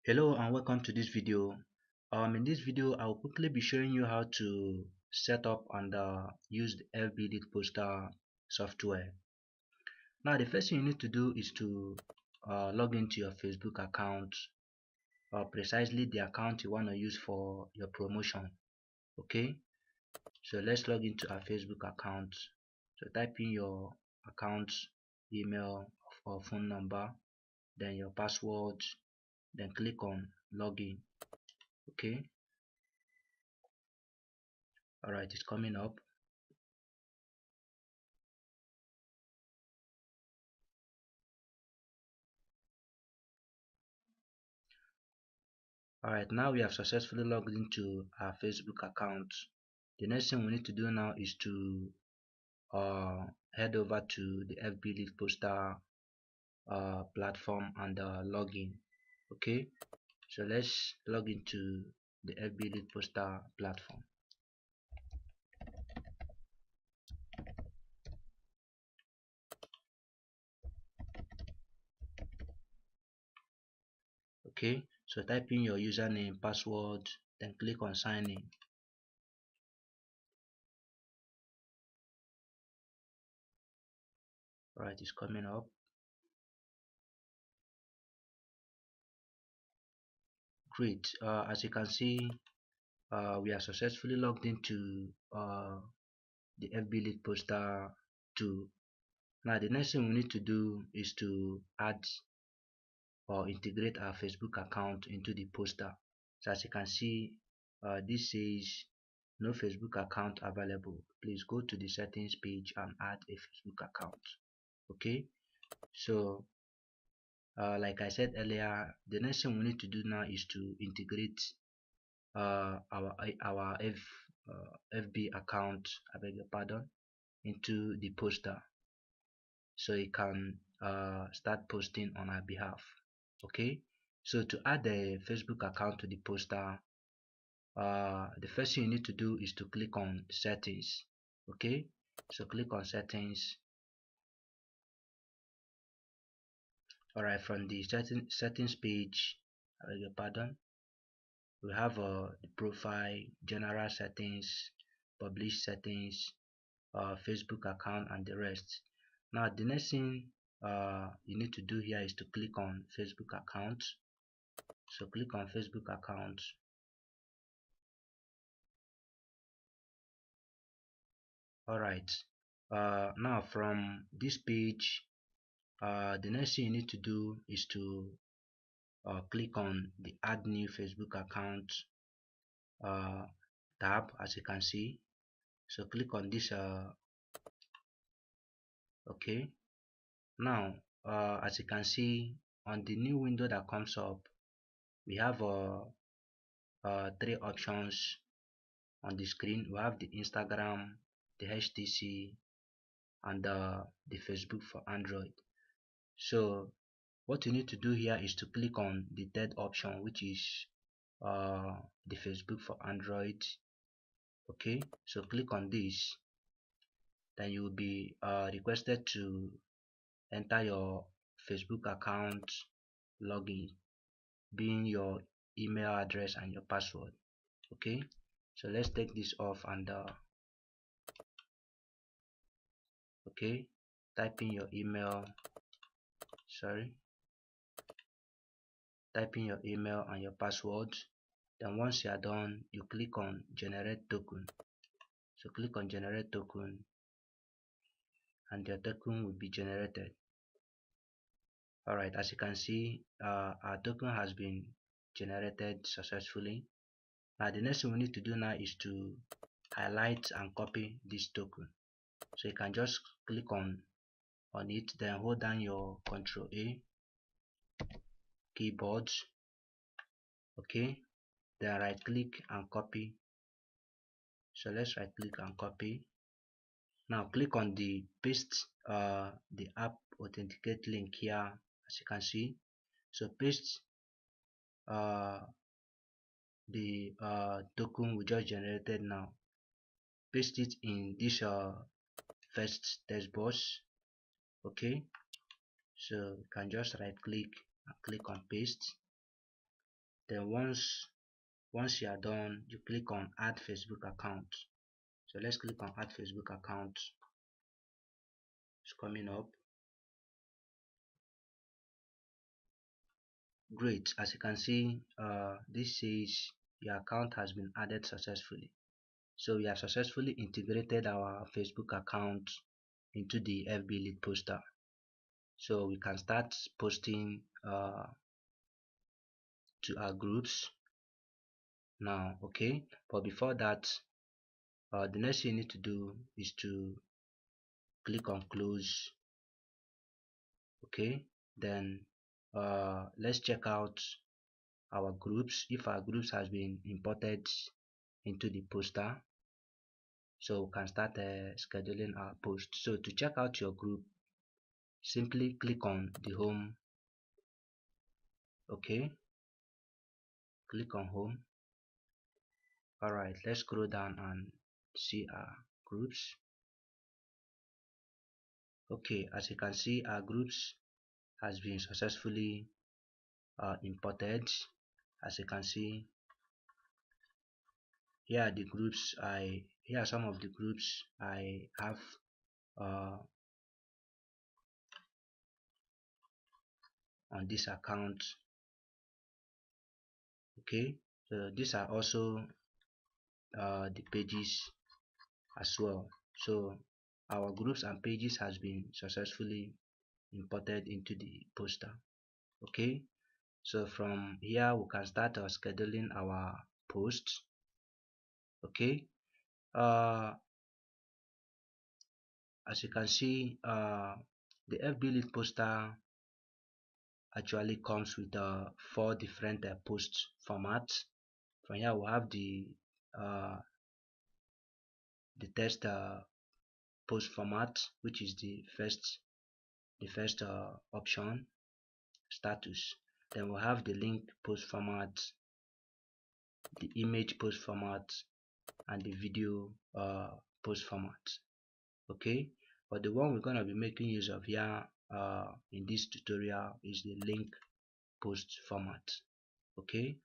Hello and welcome to this video. In this video, I will quickly be showing you how to set up and use the FBleadposter software. Now, the first thing you need to do is to log into your Facebook account, precisely the account you want to use for your promotion. Okay, so let's log into our Facebook account. So type in your account email or phone number, then your password, then click on login. Okay. Alright, it's coming up. Alright, now we have successfully logged into our Facebook account. The next thing we need to do now is to head over to the FBleadposter platform and login. Okay, so let's log into the FBleadposter platform. Okay, so type in your username, password, then click on sign in. Alright, it's coming up. Great. As you can see, we are successfully logged into the FBleadposter 2. Now the next thing we need to do is to add or integrate our Facebook account into the poster. So as you can see, this says no Facebook account available. Please go to the settings page and add a Facebook account. Okay, so like I said earlier, the next thing we need to do now is to integrate our FB account, I beg your pardon, into the poster, so you can start posting on our behalf. Okay, so to add the Facebook account to the poster, the first thing you need to do is to click on settings. Okay, so click on settings. Alright, from the settings page, I beg your pardon, we have the profile, general settings, publish settings, Facebook account, and the rest. Now the next thing you need to do here is to click on Facebook account. So click on Facebook account. Alright, now from this page, the next thing you need to do is to click on the add new Facebook account tab, as you can see. So click on this. Okay, now as you can see on the new window that comes up, we have three options on the screen. We have the Instagram, the HTC, and the Facebook for Android. So what you need to do here is to click on the third option, which is the Facebook for Android. Okay, so click on this, then you will be requested to enter your Facebook account login, being your email address and your password. Okay, so let's take this off and okay, type in your email, type in your email and your password. Then once you are done, you click on generate token. So click on generate token and your token will be generated. Alright, as you can see, our token has been generated successfully. Now the next thing we need to do now is to highlight and copy this token. So you can just click on it, then hold down your Ctrl A keyboard. Okay, then right click and copy. So let's right click and copy. Now click on the paste the app authenticate link here, as you can see. So paste the token we just generated now. Paste it in this first text box. Okay, so you can just right click and click on paste. Then once you are done, you click on add Facebook account. So let's click on add Facebook account. It's coming up. Great. As you can see, this says your account has been added successfully. So we have successfully integrated our Facebook account into the FBleadposter. So we can start posting to our groups now. Okay, but before that, the next thing you need to do is to click on close. Okay, then let's check out our groups, if our groups has been imported into the poster, so we can start scheduling our post. So to check out your group, simply click on the home. Okay, click on home. All right, let's scroll down and see our groups. Okay, as you can see, our groups has been successfully imported. As you can see, here are the groups here are some of the groups I have on this account. Okay, so these are also the pages as well. So our groups and pages has been successfully imported into the poster. Okay, so from here we can start scheduling our posts. Okay, as you can see, the FBleadposter actually comes with 4 different post formats. From here we have the text post format, which is the first option, status. Then we have the link post format, the image post format, and the video post format. Okay, but the one we're going to be making use of here in this tutorial is the link post format. Okay,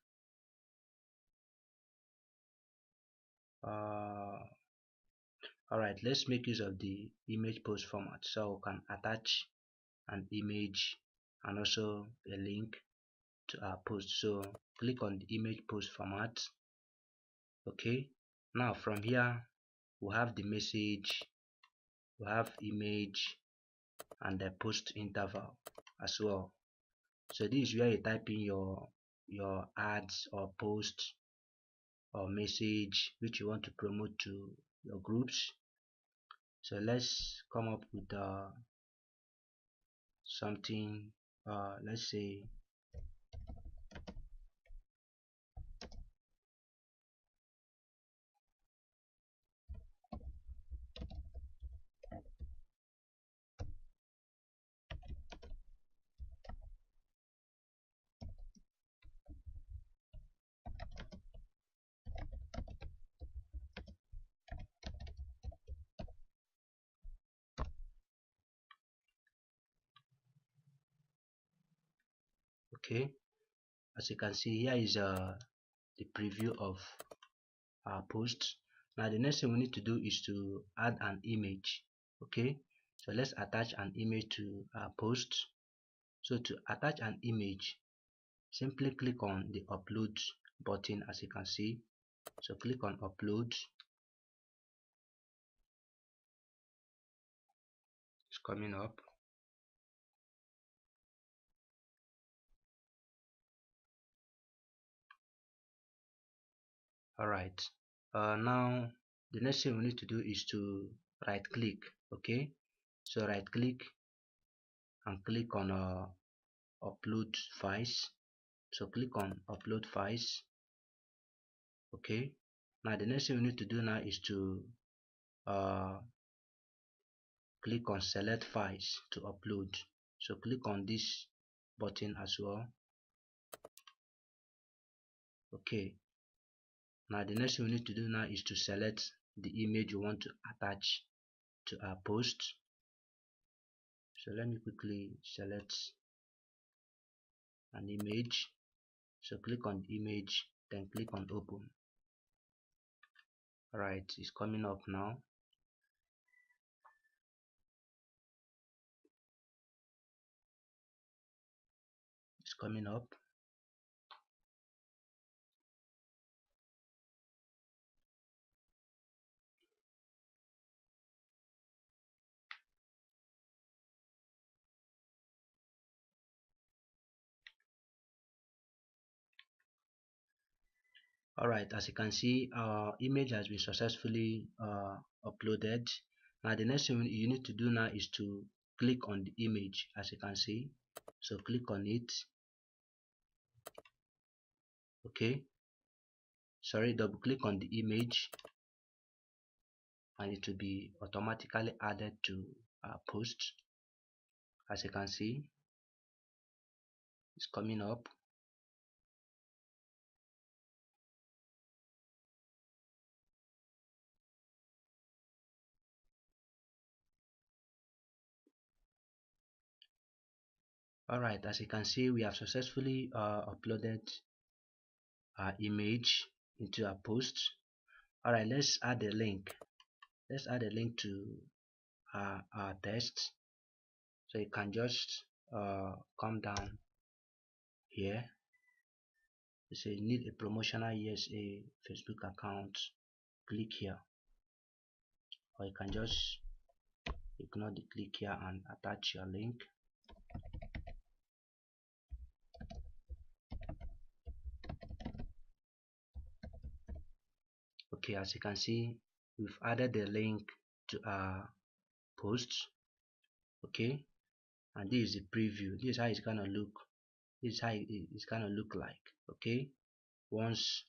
all right, let's make use of the image post format. So we can attach an image and also a link to our post. So click on the image post format. Okay, now from here we have the message, we have image, and the post interval as well. So this is where you type in your ads or post or message which you want to promote to your groups. So let's come up with something, let's say okay, as you can see, here is the preview of our post. Now the next thing we need to do is to add an image. Okay, so let's attach an image to our post. So to attach an image, simply click on the upload button, as you can see. So click on upload. It's coming up. All right, now the next thing we need to do is to right click. Okay, so right click and click on upload files. So click on upload files. Okay, now the next thing we need to do now is to uh, click on select files to upload. So click on this button as well. Okay, now the next thing we need to do now is to select the image you want to attach to our post. So let me quickly select an image. So click on the image, then click on open. Alright, it's coming up now. It's coming up. Alright, as you can see, our image has been successfully uploaded. Now the next thing you need to do now is to click on the image, as you can see. So click on it. Okay, sorry, double click on the image and it will be automatically added to our post. As you can see, it's coming up. Alright, as you can see, we have successfully uploaded our image into our post. Alright, let's add a link. Let's add a link to our text. So you can just come down here. You say need a promotional USA Facebook account. Click here, or you can just ignore the click here and attach your link. Okay, as you can see, we've added the link to our post. Okay, and this is the preview. This is how it's gonna look. This is how it's gonna look like. Okay, once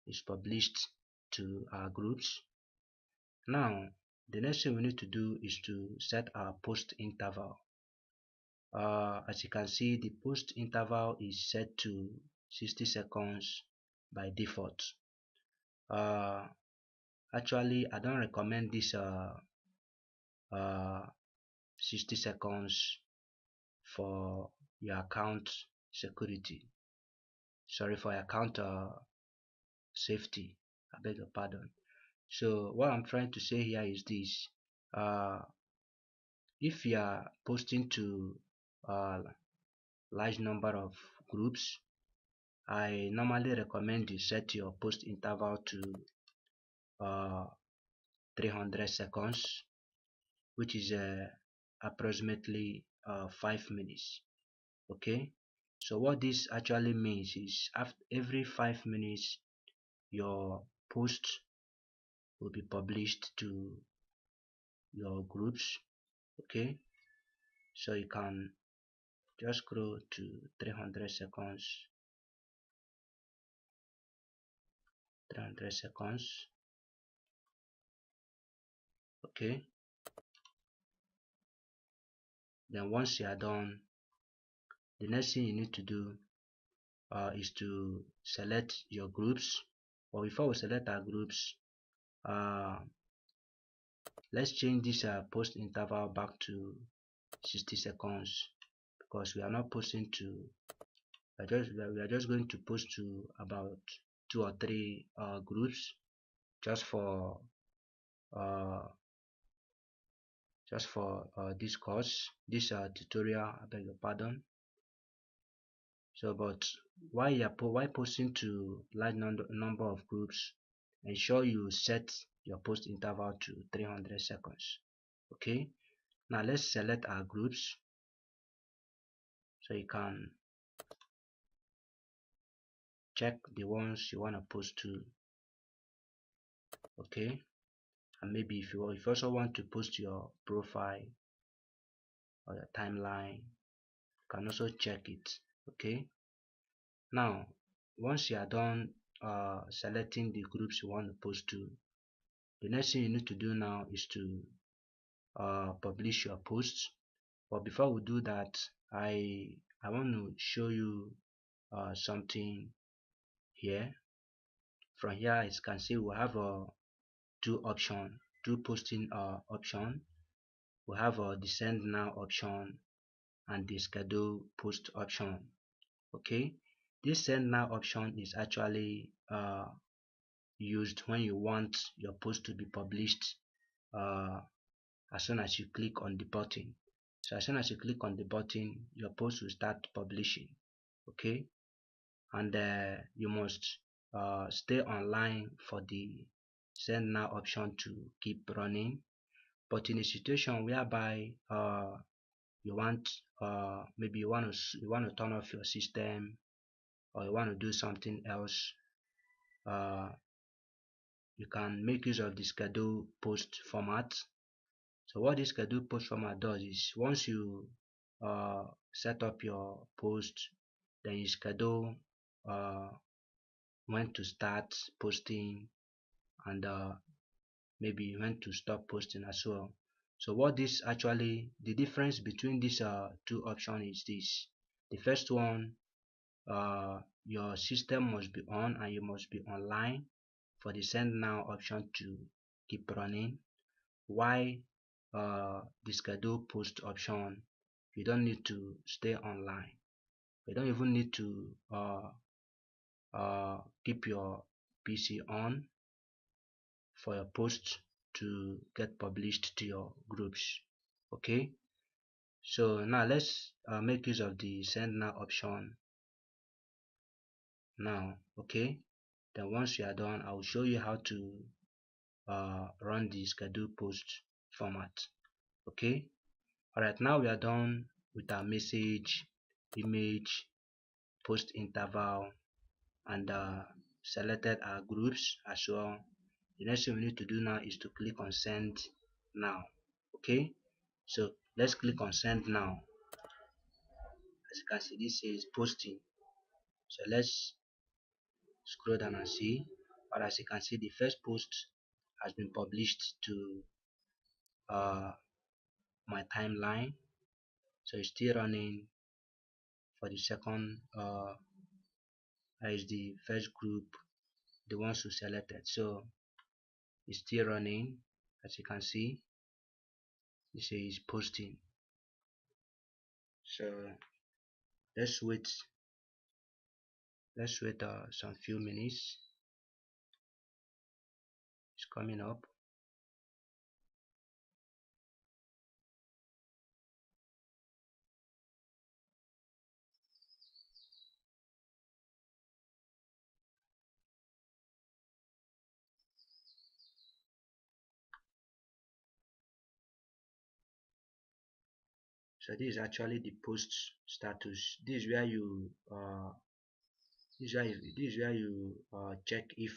it's published to our groups. Now the next thing we need to do is to set our post interval. As you can see, the post interval is set to 60 seconds by default. Actually, I don't recommend this uh, 60 seconds for your account security. Sorry, for your account safety. I beg your pardon. So what I'm trying to say here is this: if you are posting to a large number of groups, I normally recommend you set your post interval to uh, 300 seconds, which is approximately 5 minutes. Okay, so what this actually means is after every 5 minutes your post will be published to your groups. Okay, so you can just scroll to 300 seconds. 300 seconds. Okay, then once you are done, the next thing you need to do is to select your groups. But before we select our groups, let's change this post interval back to 60 seconds, because we are not posting to we are just going to post to about 2 or 3 groups just for uh, this course, this tutorial. I beg your pardon. So, but while posting to large number of groups, ensure you set your post interval to 300 seconds. Okay, now let's select our groups, so you can check the ones you want to post to. Okay, and maybe if you also want to post your profile or your timeline, you can also check it. Okay, now once you are done selecting the groups you want to post to, the next thing you need to do now is to publish your posts. But before we do that, I want to show you something here. From here, as you can see, we have two posting option. We have the send now option and the schedule post option. Okay, This send now option is actually used when you want your post to be published uh, as soon as you click on the button. So as soon as you click on the button, your post will start publishing. Okay, and you must stay online for the send now option to keep running. But in a situation whereby you want maybe you want to turn off your system, or you want to do something else, uh, you can make use of the schedule post format. So what this schedule post format does is once you set up your post, then you schedule uh, when to start posting, and maybe when to stop posting as well. So what this actually, the difference between these two options is this: the first one, your system must be on and you must be online for the send now option to keep running. Why the schedule post option, you don't need to stay online. You don't even need to keep your PC on for your post to get published to your groups. Okay, so now let's make use of the send now option now. Okay, then once you are done, I will show you how to run the schedule post format. Okay, alright, now we are done with our message, image, post interval, and selected our groups as well. The next thing we need to do now is to click on send now. Okay, so let's click on send now. As you can see, this says posting. So let's scroll down and see. But as you can see, the first post has been published to uh, my timeline. So it's still running for the second. That is the first group, the ones who selected. So it's still running. As you can see, it says posting. So let's wait. Let's wait some few minutes. It's coming up. So this is actually the post status. This is where you check if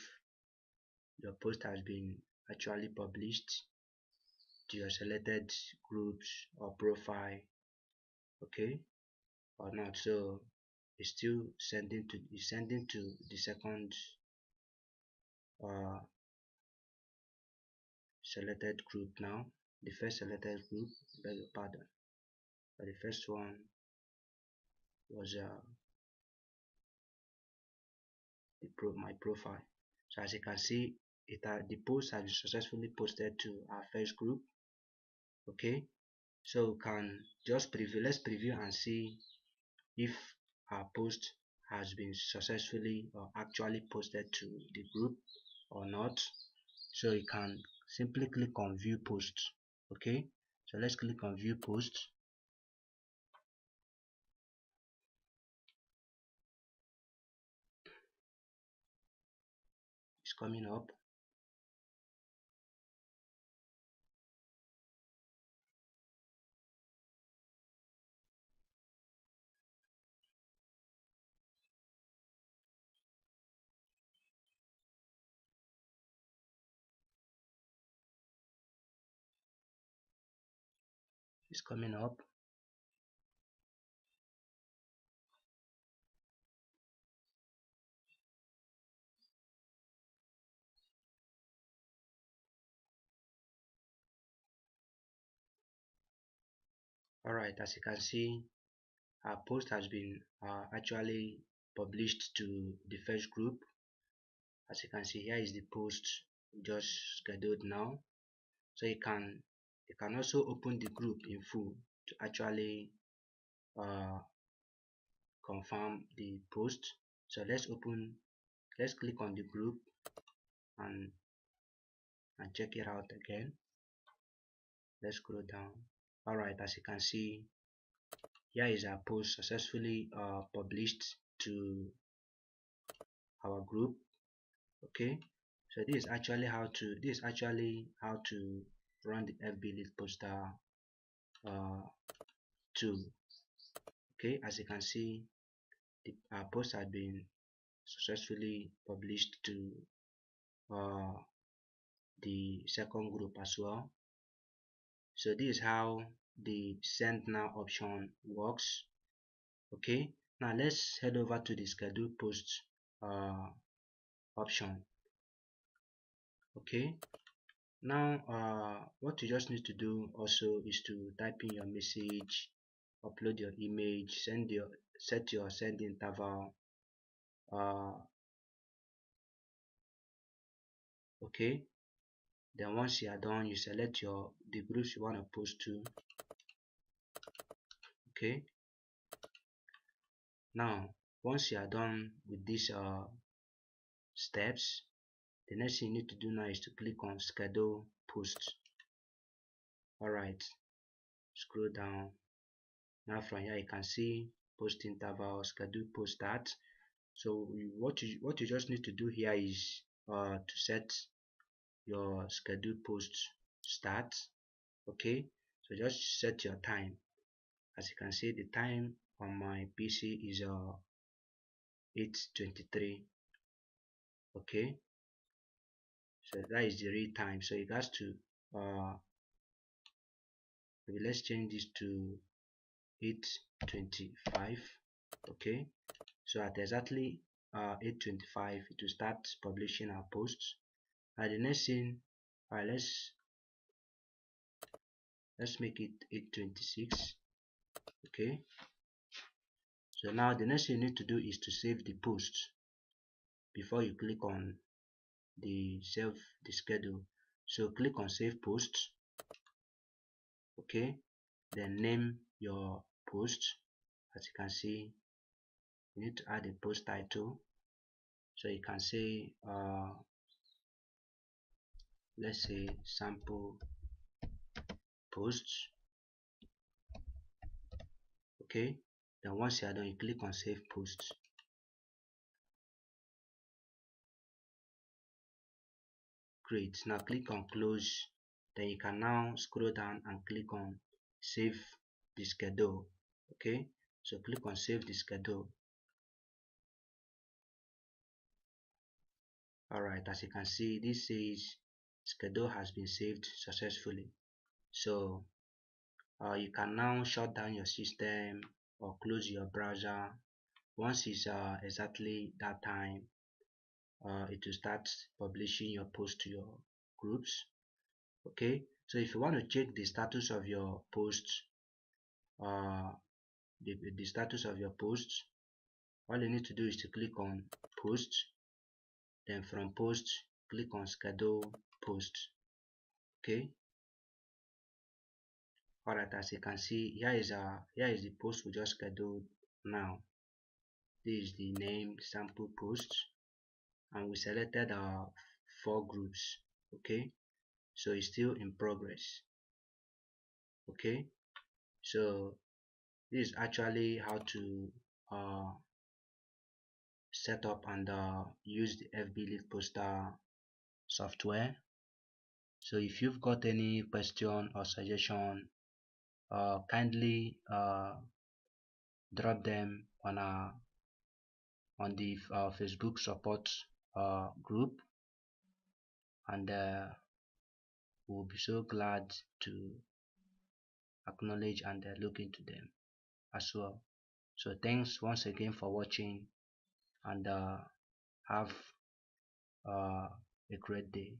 your post has been actually published to your selected groups or profile, okay, or not. So it's still sending to the second uh, selected group now. The first selected group, beg your pardon, but the first one was my profile. So as you can see, the post has been successfully posted to our first group. Okay, so we can just preview. Let's preview and see if our post has been successfully or actually posted to the group or not. So you can simply click on view post. Okay, so let's click on view post. It's coming up. It's coming up. Alright, as you can see, our post has been actually published to the first group. As you can see, here is the post just scheduled now. So you can also open the group in full to actually uh, confirm the post. So let's click on the group and check it out again. Let's scroll down. Alright, as you can see, here is our post successfully published to our group. Okay, so this is actually how to run the FBleadposter tool. Okay, as you can see, the post has been successfully published to uh, the second group as well. So this is how the send now option works. Okay, now let's head over to the schedule post option. Okay, now what you just need to do also is to type in your message, upload your image, set your send interval. Okay, then once you are done, you select the groups you want to post to. Okay, now once you are done with these steps, the next thing you need to do now is to click on schedule post. Alright, scroll down. Now from here you can see post interval, schedule post start. So what you just need to do here is to set your schedule post start. Okay, so just set your time. As you can see, the time on my PC is 8:23. Okay, so that is the real time. So you got to maybe let's change this to 8:25. Okay, so at exactly 8:25 it will start publishing our posts. And the next thing, let's make it 8:26. Okay, so now the next thing you need to do is to save the post before you click on the schedule. So click on save post. Okay, then name your post. As you can see, you need to add a post title. So you can say let's say sample posts. Okay, then once you are done, you click on save posts. Great, now click on close. Then you can now scroll down and click on save the schedule. Okay, so click on save the schedule. Alright, as you can see, this says schedule has been saved successfully. So you can now shut down your system or close your browser. Once it's exactly that time, it will start publishing your post to your groups. Okay, so if you want to check the status of your posts, uh, the status of your posts, all you need to do is to click on post, then from post click on schedule post. Okay, alright, as you can see, here is the post we just scheduled. Now this is the name sample post, and we selected our 4 groups. Okay, so it's still in progress. Okay, so this is actually how to set up and use the FBleadposter software. So if you've got any question or suggestion, kindly drop them on the Facebook support group, and we'll be so glad to acknowledge and look into them as well. So thanks once again for watching, and have a great day.